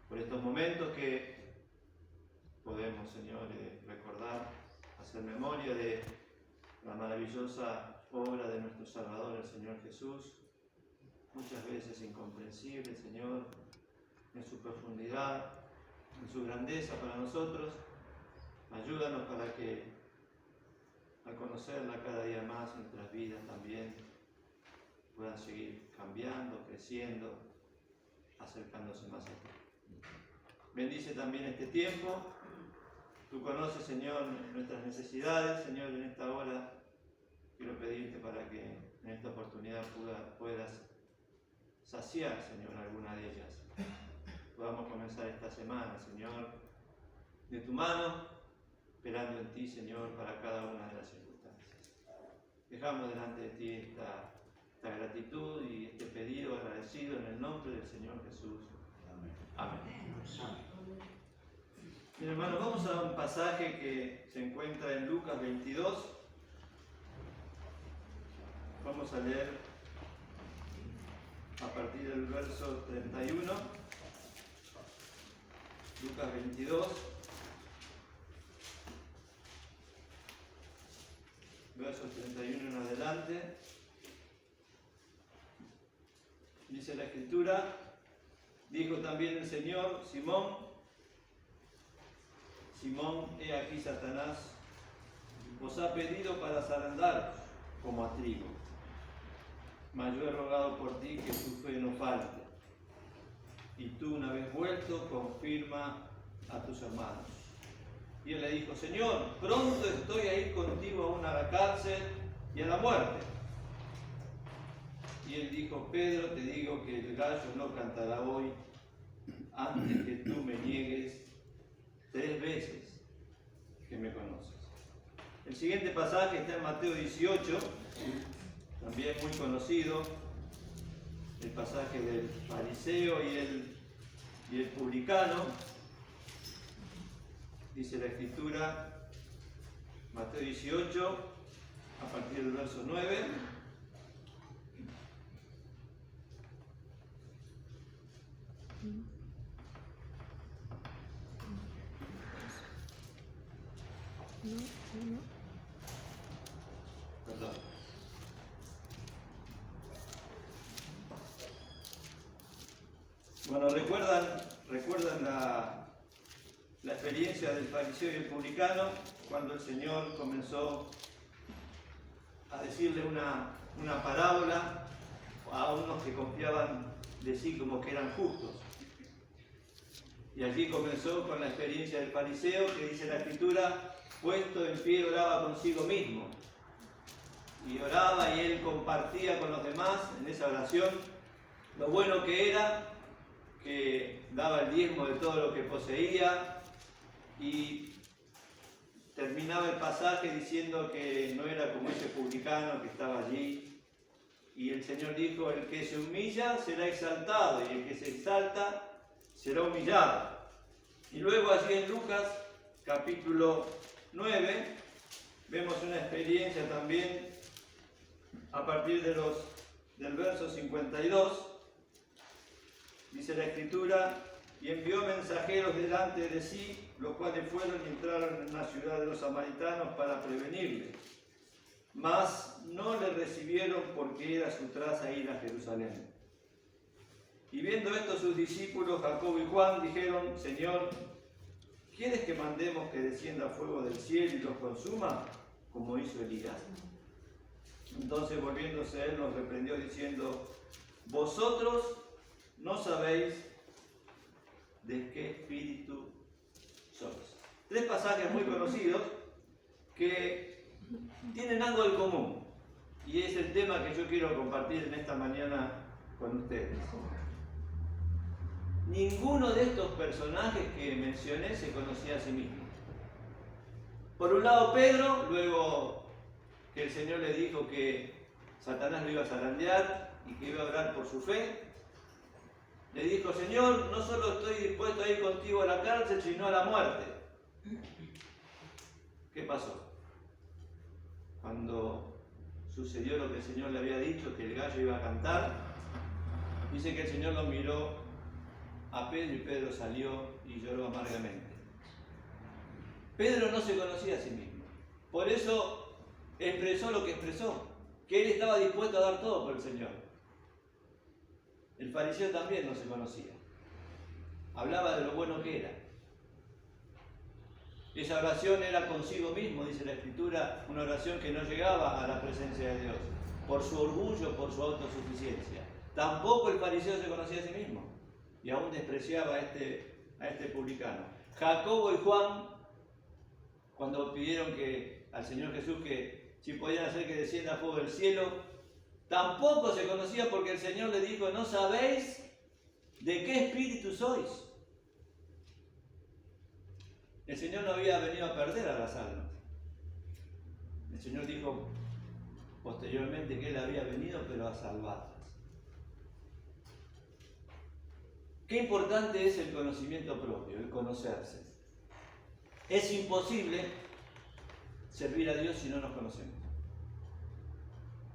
por estos momentos que podemos, Señor, recordar, hacer memoria de la maravillosa obra de nuestro Salvador, el Señor Jesús, muchas veces incomprensible, Señor, en su profundidad, en su grandeza para nosotros. Ayúdanos para que, al conocerla cada día más, nuestras vidas también puedan seguir cambiando, creciendo, acercándose más a ti. Bendice también este tiempo. Tú conoces, Señor, nuestras necesidades. Señor, en esta hora quiero pedirte para que en esta oportunidad puedas saciar, Señor, alguna de ellas. Podamos comenzar esta semana, Señor, de tu mano, esperando en ti, Señor, para cada una de las circunstancias. Dejamos delante de ti esta gratitud y este pedido agradecido en el nombre del Señor Jesús. Amén. Bien, hermanos, vamos a un pasaje que se encuentra en Lucas 22. Vamos a leer a partir del verso 31. Lucas 22. Versos 31 en adelante. Dice la Escritura: dijo también el Señor: Simón, Simón, he aquí Satanás os ha pedido para zarandaros como a trigo. Mas yo he rogado por ti que tu fe no falte. Y tú, una vez vuelto, confirma a tus hermanos. Y él le dijo: Señor, pronto estoy a ir contigo aún a la cárcel y a la muerte. Y él dijo: Pedro, te digo que el gallo no cantará hoy antes que tú me niegues 3 veces que me conoces. El siguiente pasaje está en Mateo 18, también muy conocido, el pasaje del fariseo y el publicano. Dice la Escritura, Mateo 18, a partir del verso 9. Perdón. Bueno, recuerdan la experiencia del fariseo y el publicano cuando el Señor comenzó a decirle una parábola a unos que confiaban de sí como que eran justos. Y allí comenzó con la experiencia del fariseo, que dice la Escritura: puesto en pie oraba consigo mismo. Y oraba y él compartía con los demás en esa oración lo bueno que era, que daba el diezmo de todo lo que poseía, y terminaba el pasaje diciendo que no era como ese publicano que estaba allí. Y el Señor dijo: el que se humilla será exaltado, y el que se exalta será humillado. Y luego allí en Lucas capítulo 9 vemos una experiencia también a partir del verso 52. Dice la Escritura: y envió mensajeros delante de sí, los cuales fueron y entraron en la ciudad de los samaritanos para prevenirle. Mas no le recibieron, porque era su traza ir a Jerusalén. Y viendo esto sus discípulos, Jacobo y Juan, dijeron: Señor, ¿quieres que mandemos que descienda fuego del cielo y los consuma, como hizo Elías? Entonces, volviéndose a él, los reprendió diciendo: vosotros no sabéis de qué espíritu sois. 3 pasajes muy conocidos que tienen algo en común, y es el tema que yo quiero compartir en esta mañana con ustedes. Ninguno de estos personajes que mencioné se conocía a sí mismo. Por un lado Pedro, luego que el Señor le dijo que Satanás lo iba a zarandear y que iba a orar por su fe, le dijo: Señor, no solo estoy dispuesto a ir contigo a la cárcel, sino a la muerte. ¿Qué pasó? Cuando sucedió lo que el Señor le había dicho, que el gallo iba a cantar, dice que el Señor lo miró a Pedro y Pedro salió y lloró amargamente. Pedro no se conocía a sí mismo. Por eso expresó lo que expresó, que él estaba dispuesto a dar todo por el Señor. El fariseo también no se conocía. Hablaba de lo bueno que era. Esa oración era consigo mismo, dice la Escritura, una oración que no llegaba a la presencia de Dios, por su orgullo, por su autosuficiencia. Tampoco el fariseo se conocía a sí mismo y aún despreciaba a este publicano. Jacobo y Juan, cuando pidieron al Señor Jesús que si podían hacer que descienda fuego del cielo, tampoco se conocía porque el Señor le dijo, no sabéis de qué espíritu sois. El Señor no había venido a perder a las almas. El Señor dijo posteriormente que Él había venido pero a salvarlas. Qué importante es el conocimiento propio, el conocerse. Es imposible servir a Dios si no nos conocemos.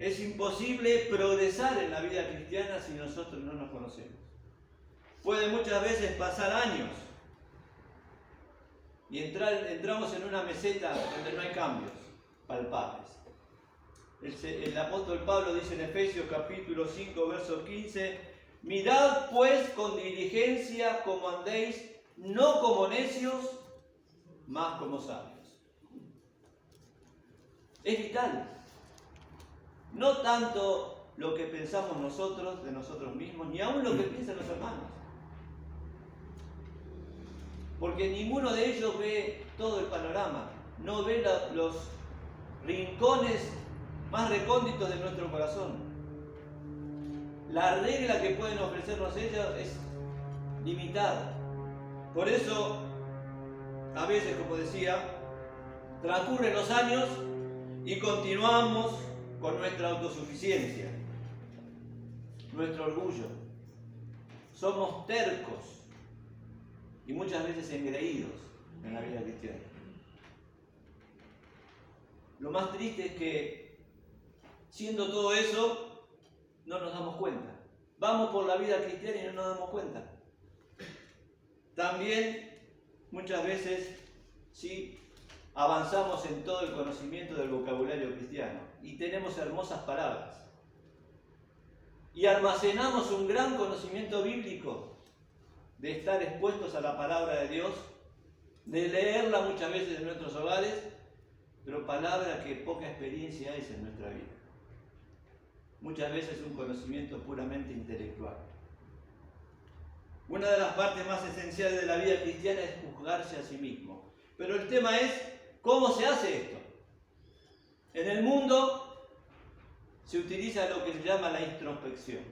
Es imposible progresar en la vida cristiana si nosotros no nos conocemos. Puede muchas veces pasar años y entramos en una meseta donde no hay cambios palpables. El apóstol Pablo dice en Efesios capítulo 5, verso 15, mirad pues con diligencia como andéis, no como necios, mas como sabios. Es vital. No tanto lo que pensamos nosotros de nosotros mismos, ni aún lo que piensan los hermanos. Porque ninguno de ellos ve todo el panorama, no ve los rincones más recónditos de nuestro corazón. La regla que pueden ofrecernos ellos es limitada. Por eso, a veces, como decía, transcurren los años y continuamos con nuestra autosuficiencia, nuestro orgullo. Somos tercos y muchas veces engreídos en la vida cristiana. Lo más triste es que, siendo todo eso, no nos damos cuenta. Vamos por la vida cristiana y no nos damos cuenta. También, muchas veces, sí, avanzamos en todo el conocimiento del vocabulario cristiano y tenemos hermosas palabras. Y almacenamos un gran conocimiento bíblico de estar expuestos a la palabra de Dios, de leerla muchas veces en nuestros hogares, pero palabra que poca experiencia es en nuestra vida. Muchas veces un conocimiento puramente intelectual. Una de las partes más esenciales de la vida cristiana es juzgarse a sí mismo. Pero el tema es, ¿cómo se hace esto? En el mundo se utiliza lo que se llama la introspección.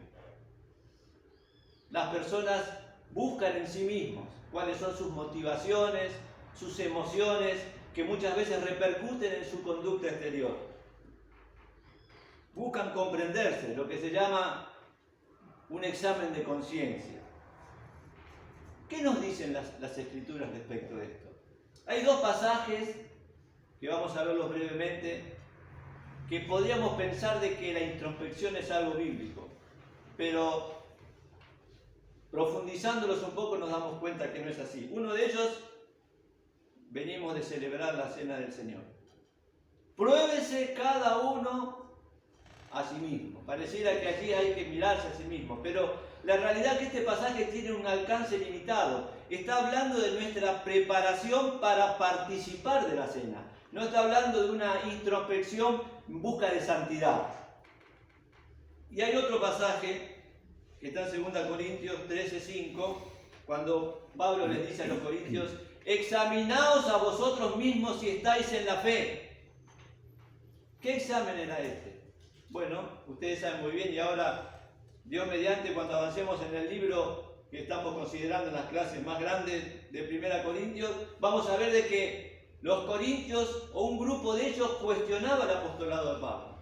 Las personas buscan en sí mismos cuáles son sus motivaciones, sus emociones, que muchas veces repercuten en su conducta exterior. Buscan comprenderse, lo que se llama un examen de conciencia. ¿Qué nos dicen las Escrituras respecto de esto? Hay dos pasajes, que vamos a verlos brevemente, que podríamos pensar de que la introspección es algo bíblico, pero profundizándolos un poco nos damos cuenta que no es así. Uno de ellos, venimos de celebrar la Cena del Señor. Pruébese cada uno a sí mismo. Pareciera que aquí hay que mirarse a sí mismo, pero la realidad es que este pasaje tiene un alcance limitado. Está hablando de nuestra preparación para participar de la cena. No está hablando de una introspección en busca de santidad. Y hay otro pasaje que está en 2 Corintios 13:5, cuando Pablo les dice a los corintios, examinaos a vosotros mismos si estáis en la fe. ¿Qué examen era este? Bueno, ustedes saben muy bien, y ahora, Dios mediante, cuando avancemos en el libro que estamos considerando en las clases más grandes de 1 Corintios, vamos a ver de que los corintios o un grupo de ellos cuestionaba el apostolado de Pablo.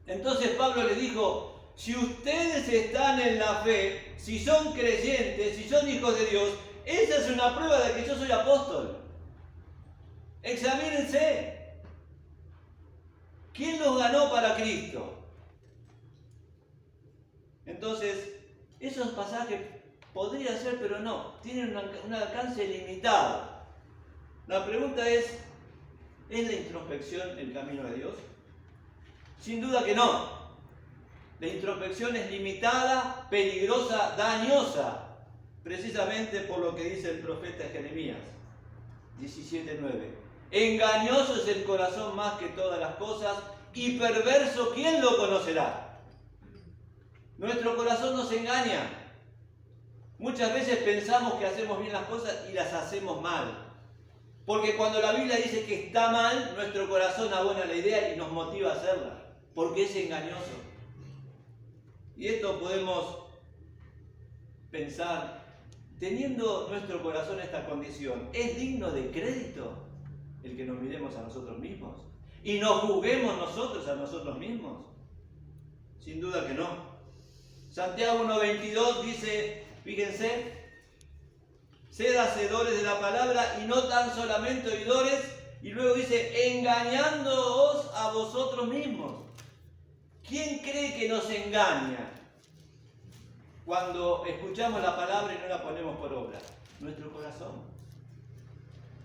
Entonces Pablo les dijo, si ustedes están en la fe, si son creyentes, si son hijos de Dios, esa es una prueba de que yo soy apóstol. Examínense. ¿Quién los ganó para Cristo? Entonces, esos pasajes podría ser, pero no, tienen un alcance limitado. La pregunta ¿es la introspección el camino de Dios? Sin duda que no. La introspección es limitada, peligrosa, dañosa, precisamente por lo que dice el profeta Jeremías 17:9. Engañoso es el corazón más que todas las cosas y perverso, ¿quién lo conocerá? Nuestro corazón nos engaña. Muchas veces pensamos que hacemos bien las cosas y las hacemos mal. Porque cuando la Biblia dice que está mal, nuestro corazón abona la idea y nos motiva a hacerla, porque es engañoso. Y esto podemos pensar, teniendo nuestro corazón esta condición, ¿es digno de crédito el que nos miremos a nosotros mismos? ¿Y nos juzguemos nosotros a nosotros mismos? Sin duda que no. Santiago 1:22 dice, fíjense, sed hacedores de la palabra y no tan solamente oidores, y luego dice, engañándoos a vosotros mismos. ¿Quién cree que nos engaña cuando escuchamos la palabra y no la ponemos por obra? Nuestro corazón.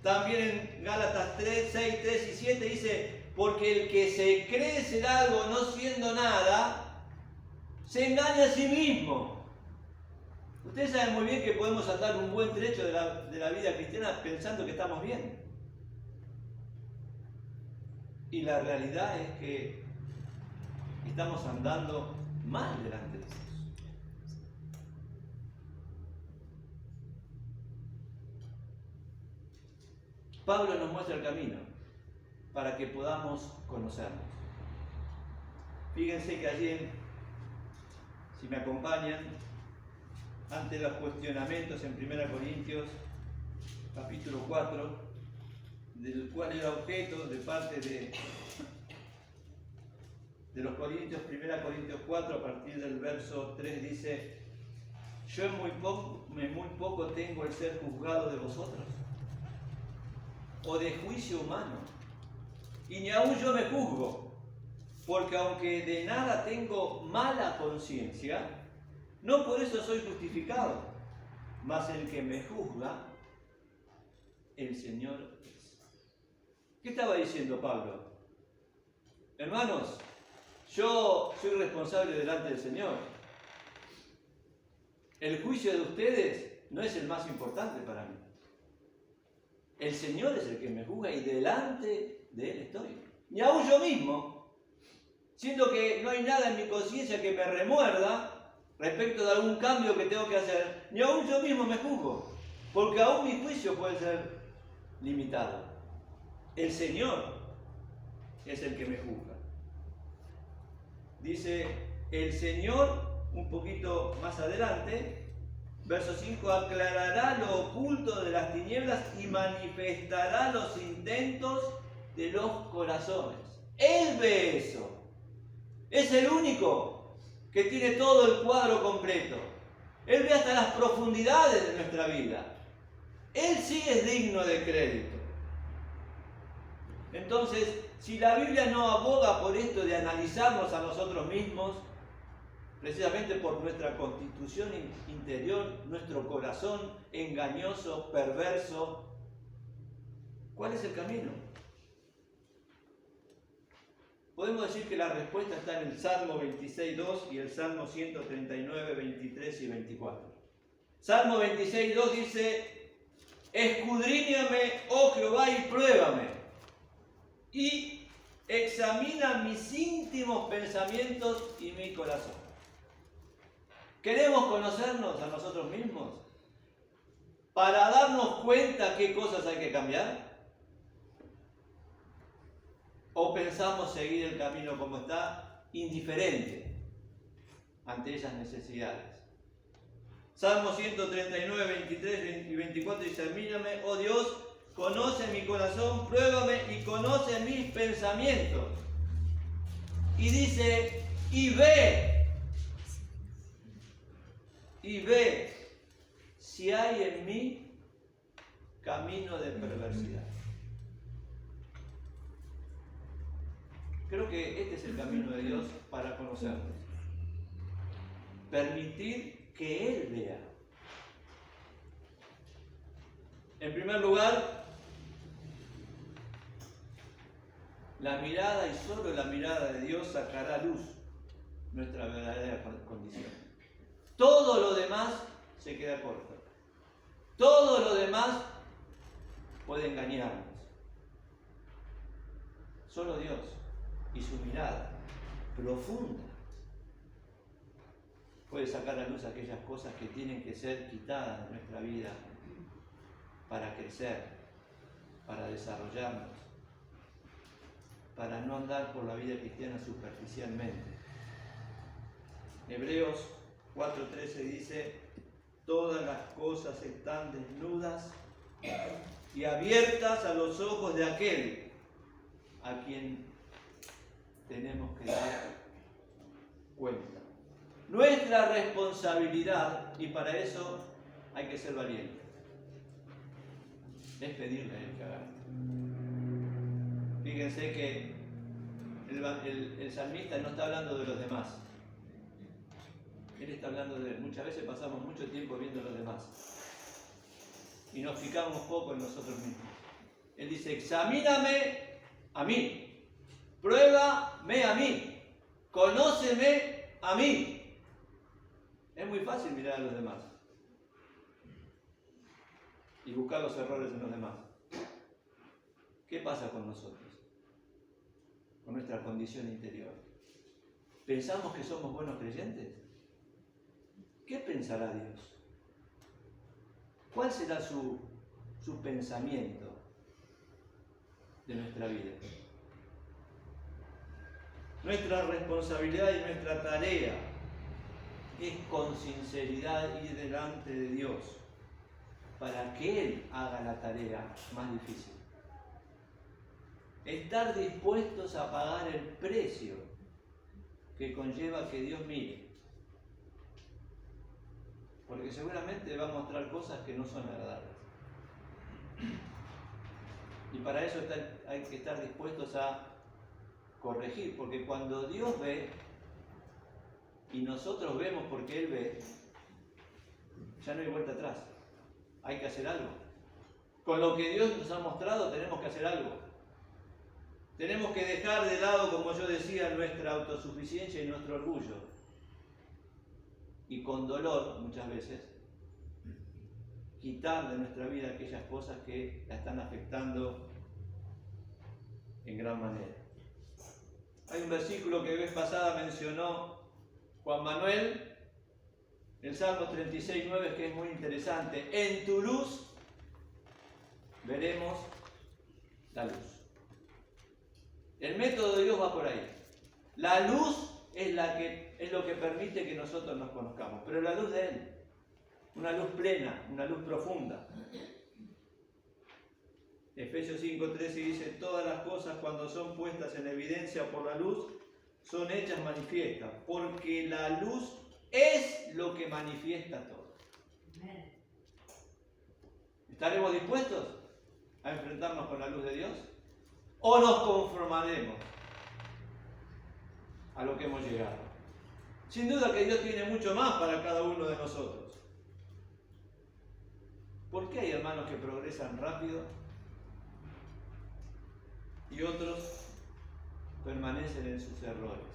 También en Gálatas 6, 3 y 7 dice, porque el que se cree ser algo no siendo nada, se engaña a sí mismo. Ustedes saben muy bien que podemos andar un buen trecho de la vida cristiana pensando que estamos bien. Y la realidad es que estamos andando mal delante de Dios. Pablo nos muestra el camino para que podamos conocernos. Fíjense que allí, si me acompañan, ante los cuestionamientos en 1 Corintios, capítulo 4, del cual era objeto de parte de los Corintios, 1 Corintios 4, a partir del verso 3, dice, yo en muy poco tengo el ser juzgado de vosotros, o de juicio humano, y ni aún yo me juzgo, porque aunque de nada tengo mala conciencia, no por eso soy justificado, mas el que me juzga, el Señor es. ¿Qué estaba diciendo Pablo? Hermanos, yo soy responsable delante del Señor. El juicio de ustedes no es el más importante para mí. El Señor es el que me juzga y delante de Él estoy. Ni aún yo mismo, siendo que no hay nada en mi conciencia que me remuerda respecto de algún cambio que tengo que hacer, ni aún yo mismo me juzgo, porque aún mi juicio puede ser limitado. El Señor es el que me juzga. Dice el Señor, un poquito más adelante, verso 5, aclarará lo oculto de las tinieblas y manifestará los intentos de los corazones. Él ve eso. Es el único que tiene todo el cuadro completo. Él ve hasta las profundidades de nuestra vida. Él sí es digno de crédito. Entonces, si la Biblia no aboga por esto de analizarnos a nosotros mismos, precisamente por nuestra constitución interior, nuestro corazón engañoso, perverso, ¿cuál es el camino? Podemos decir que la respuesta está en el Salmo 26.2 y el Salmo 139, 23 y 24. Salmo 26.2 dice, escudriñame, oh Jehová, y pruébame, y examina mis íntimos pensamientos y mi corazón. ¿Queremos conocernos a nosotros mismos para darnos cuenta qué cosas hay que cambiar? ¿O pensamos seguir el camino como está, indiferente ante esas necesidades? Salmo 139, 23 y 24 dice, mírame, oh Dios, conoce mi corazón, pruébame y conoce mis pensamientos. Y dice, y ve si hay en mí camino de perversidad. Creo que este es el camino de Dios para conocernos. Permitir que Él vea En primer lugar, la mirada y solo la mirada de Dios sacará a luz nuestra verdadera condición. Todo lo demás se queda corto. Todo lo demás puede engañarnos. Solo Dios y su mirada profunda puede sacar a luz aquellas cosas que tienen que ser quitadas de nuestra vida para crecer, para desarrollarnos, para no andar por la vida cristiana superficialmente. Hebreos 4:13 dice: todas las cosas están desnudas y abiertas a los ojos de aquel a quien tenemos que dar cuenta. Nuestra responsabilidad, y para eso hay que ser valiente, es pedirle a Él que haga. Fíjense que el salmista no está hablando de los demás. Él está hablando de Él. Muchas veces pasamos mucho tiempo viendo a los demás y nos fijamos poco en nosotros mismos. Él dice: examíname a mí, pruébame a mí, conóceme a mí. Es muy fácil mirar a los demás y buscar los errores en los demás. ¿Qué pasa con nosotros? Con nuestra condición interior. ¿Pensamos que somos buenos creyentes? ¿Qué pensará Dios? ¿Cuál será su pensamiento de nuestra vida? Nuestra responsabilidad y nuestra tarea es con sinceridad ir delante de Dios para que Él haga la tarea más difícil. Estar dispuestos a pagar el precio que conlleva que Dios mire. Porque seguramente va a mostrar cosas que no son agradables. Y para eso hay que estar dispuestos a corregir, porque cuando Dios ve y nosotros vemos porque Él ve, ya no hay vuelta atrás. Hay que hacer algo. Con lo que Dios nos ha mostrado tenemos que hacer algo. Tenemos que dejar de lado, como yo decía, nuestra autosuficiencia y nuestro orgullo. Y con dolor, muchas veces, quitar de nuestra vida aquellas cosas que la están afectando en gran manera. Hay un versículo que vez pasada mencionó Juan Manuel, el Salmo 36:9, que es muy interesante. En tu luz veremos la luz. El método de Dios va por ahí. La luz es lo que permite que nosotros nos conozcamos, pero la luz de Él, una luz plena, una luz profunda. Efesios 5:13 dice: todas las cosas, cuando son puestas en evidencia por la luz, son hechas manifiestas, porque la luz es lo que manifiesta todo. ¿Estaremos dispuestos a enfrentarnos con la luz de Dios? ¿O nos conformaremos a lo que hemos llegado? Sin duda que Dios tiene mucho más para cada uno de nosotros. ¿Por qué hay hermanos que progresan rápido y otros permanecen en sus errores?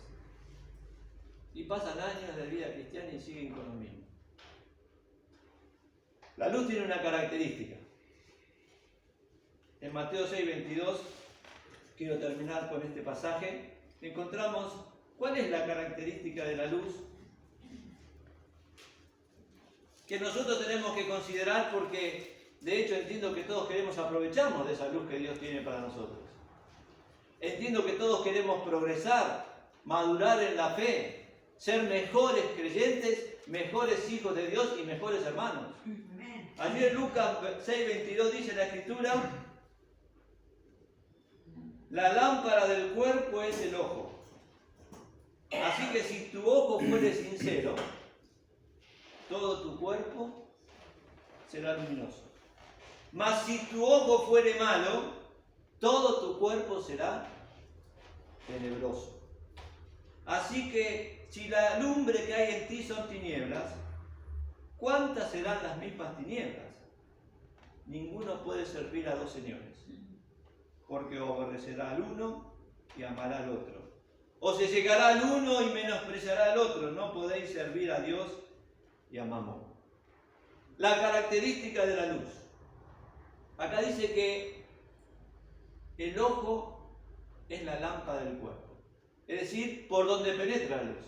Y pasan años de vida cristiana y siguen con lo mismo. La luz tiene una característica. En Mateo 6:22, quiero terminar con este pasaje, encontramos cuál es la característica de la luz que nosotros tenemos que considerar, porque de hecho entiendo que todos queremos aprovecharnos de esa luz que Dios tiene para nosotros. Entiendo que todos queremos progresar, madurar en la fe, ser mejores creyentes, mejores hijos de Dios y mejores hermanos. Allí en Lucas 6:22 dice la Escritura: la lámpara del cuerpo es el ojo. Así que si tu ojo fuere sincero, todo tu cuerpo será luminoso. Mas si tu ojo fuere malo, todo tu cuerpo será tenebroso. Así que si la lumbre que hay en ti son tinieblas, ¿cuántas serán las mismas tinieblas? ninguno puede servir a dos señores, porque aborrecerá al uno y amará al otro. O se llegará al uno y menospreciará al otro. No podéis servir a Dios y a Mamón. La característica de la luz. Acá dice que el ojo es la lámpara del cuerpo, es decir, por donde penetra la luz.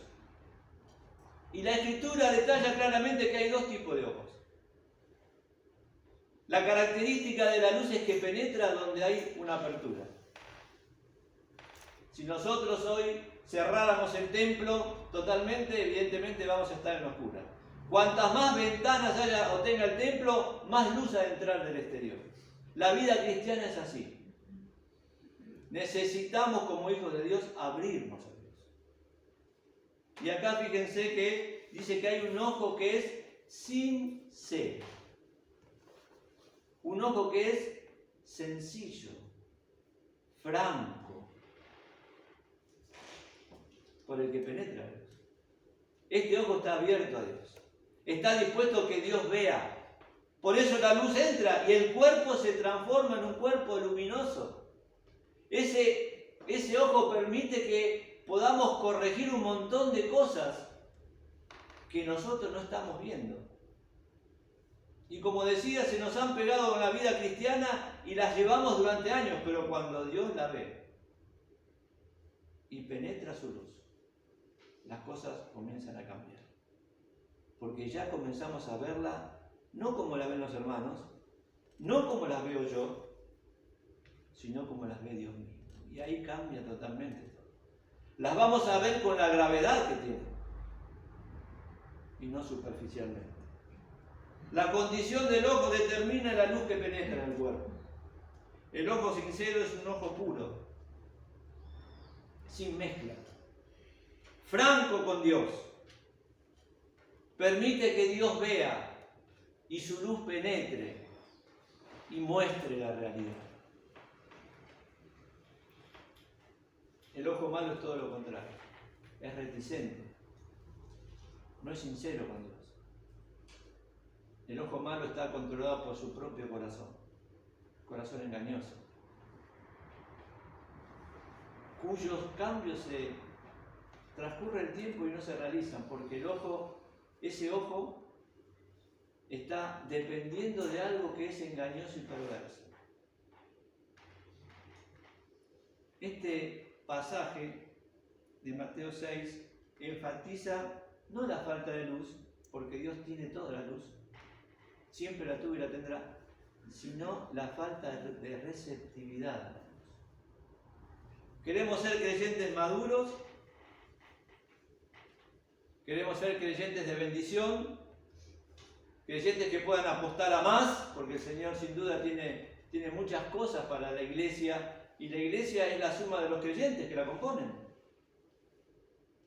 Y la Escritura detalla claramente que hay dos tipos de ojos. La característica de la luz es que penetra donde hay una apertura. Si nosotros hoy cerráramos el templo totalmente, evidentemente vamos a estar en oscuras. Cuantas más ventanas haya o tenga el templo, más luz ha de entrar del exterior. La vida cristiana es así. Necesitamos como hijos de Dios abrirnos a Dios. Y acá fíjense que dice que hay un ojo que es sincero. Un ojo que es sencillo, franco, por el que penetra Dios. Este ojo está abierto a Dios. Está dispuesto a que Dios vea. Por eso la luz entra y el cuerpo se transforma en un cuerpo luminoso. Ese ojo permite que podamos corregir un montón de cosas que nosotros no estamos viendo. Y como decía, se nos han pegado con la vida cristiana y las llevamos durante años, pero cuando Dios la ve y penetra su luz, las cosas comienzan a cambiar. Porque ya comenzamos a verla, no como la ven los hermanos, no como las veo yo, sino como las ve Dios mismo. Y ahí cambia totalmente todo. Las vamos a ver con la gravedad que tienen, y no superficialmente. La condición del ojo determina la luz que penetra en el cuerpo. El ojo sincero es un ojo puro, sin mezcla, franco con Dios. Permite que Dios vea y su luz penetre y muestre la realidad. El ojo malo es todo lo contrario, es reticente, no es sincero con Dios. El ojo malo está controlado por su propio corazón engañoso, cuyos cambios se transcurre el tiempo y no se realizan, porque ese ojo está dependiendo de algo que es engañoso y perverso. Este pasaje de Mateo 6 enfatiza no la falta de luz, porque Dios tiene toda la luz, siempre la tuvo y la tendrá, sino la falta de receptividad a la luz. Queremos ser creyentes maduros, queremos ser creyentes de bendición, creyentes que puedan apostar a más, porque el Señor sin duda tiene muchas cosas para la iglesia, y la iglesia es la suma de los creyentes que la componen.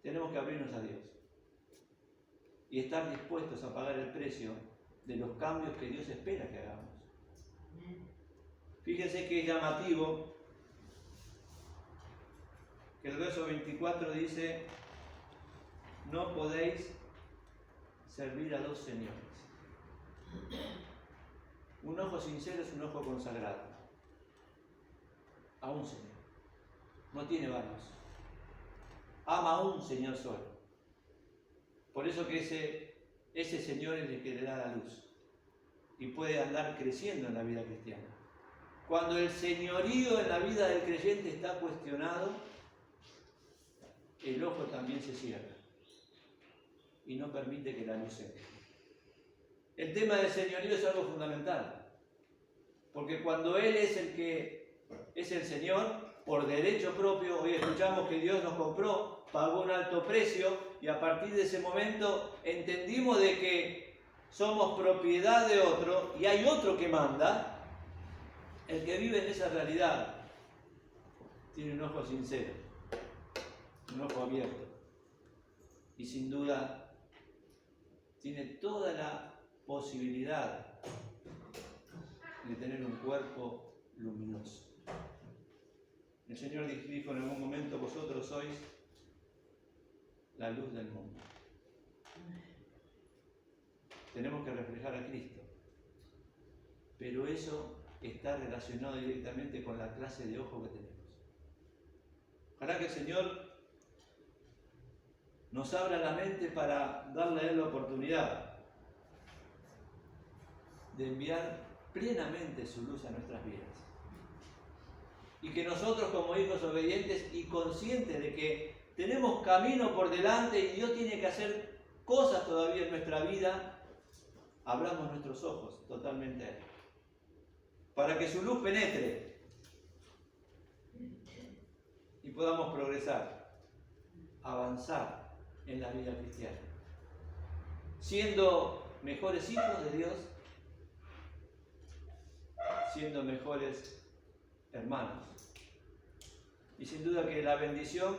Tenemos que abrirnos a Dios y estar dispuestos a pagar el precio de los cambios que Dios espera que hagamos. Fíjense que es llamativo que el verso 24 dice: no podéis servir a dos señores. Un ojo sincero es un ojo consagrado a un Señor. No tiene varios. Ama a un Señor solo. Por eso que ese Señor es el que le da la luz y puede andar creciendo en la vida cristiana. Cuando el señorío en la vida del creyente está cuestionado, el ojo también se cierra y no permite que la luz entre. El tema del señorío es algo fundamental, porque cuando Él es el que es el Señor, por derecho propio, hoy escuchamos que Dios nos compró, pagó un alto precio, y a partir de ese momento entendimos de que somos propiedad de otro y hay otro que manda. El que vive en esa realidad tiene un ojo sincero, un ojo abierto, y sin duda tiene toda la posibilidad de tener un cuerpo luminoso. El Señor dijo en algún momento: vosotros sois la luz del mundo. Tenemos que reflejar a Cristo, pero eso está relacionado directamente con la clase de ojo que tenemos. Ojalá que el Señor nos abra la mente para darle a Él la oportunidad de enviar plenamente su luz a nuestras vidas. Y que nosotros, como hijos obedientes y conscientes de que tenemos camino por delante y Dios tiene que hacer cosas todavía en nuestra vida, abramos nuestros ojos totalmente a Él, para que su luz penetre y podamos progresar, avanzar en la vida cristiana, siendo mejores hijos de Dios, siendo mejores hermanos. Y sin duda que la bendición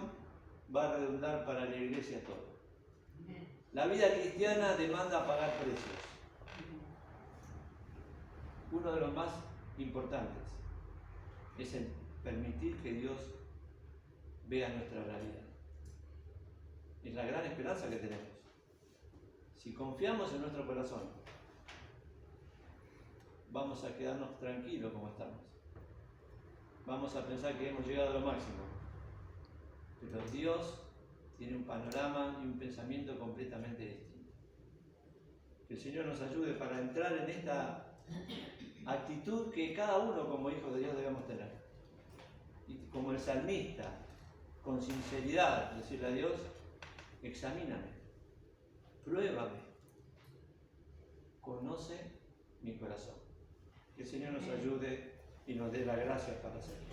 va a redundar para la iglesia toda. La vida cristiana demanda pagar precios. Uno de los más importantes es el permitir que Dios vea nuestra realidad. Es la gran esperanza que tenemos. Si confiamos en nuestro corazón, vamos a quedarnos tranquilos como estamos. Vamos a pensar que hemos llegado a lo máximo. Pero Dios tiene un panorama y un pensamiento completamente distinto. Que el Señor nos ayude para entrar en esta actitud que cada uno como hijos de Dios debemos tener. Y como el salmista, con sinceridad, decirle a Dios, examíname, pruébame, conoce mi corazón. Que el Señor nos ayude y nos dé la gracia para hacerlo.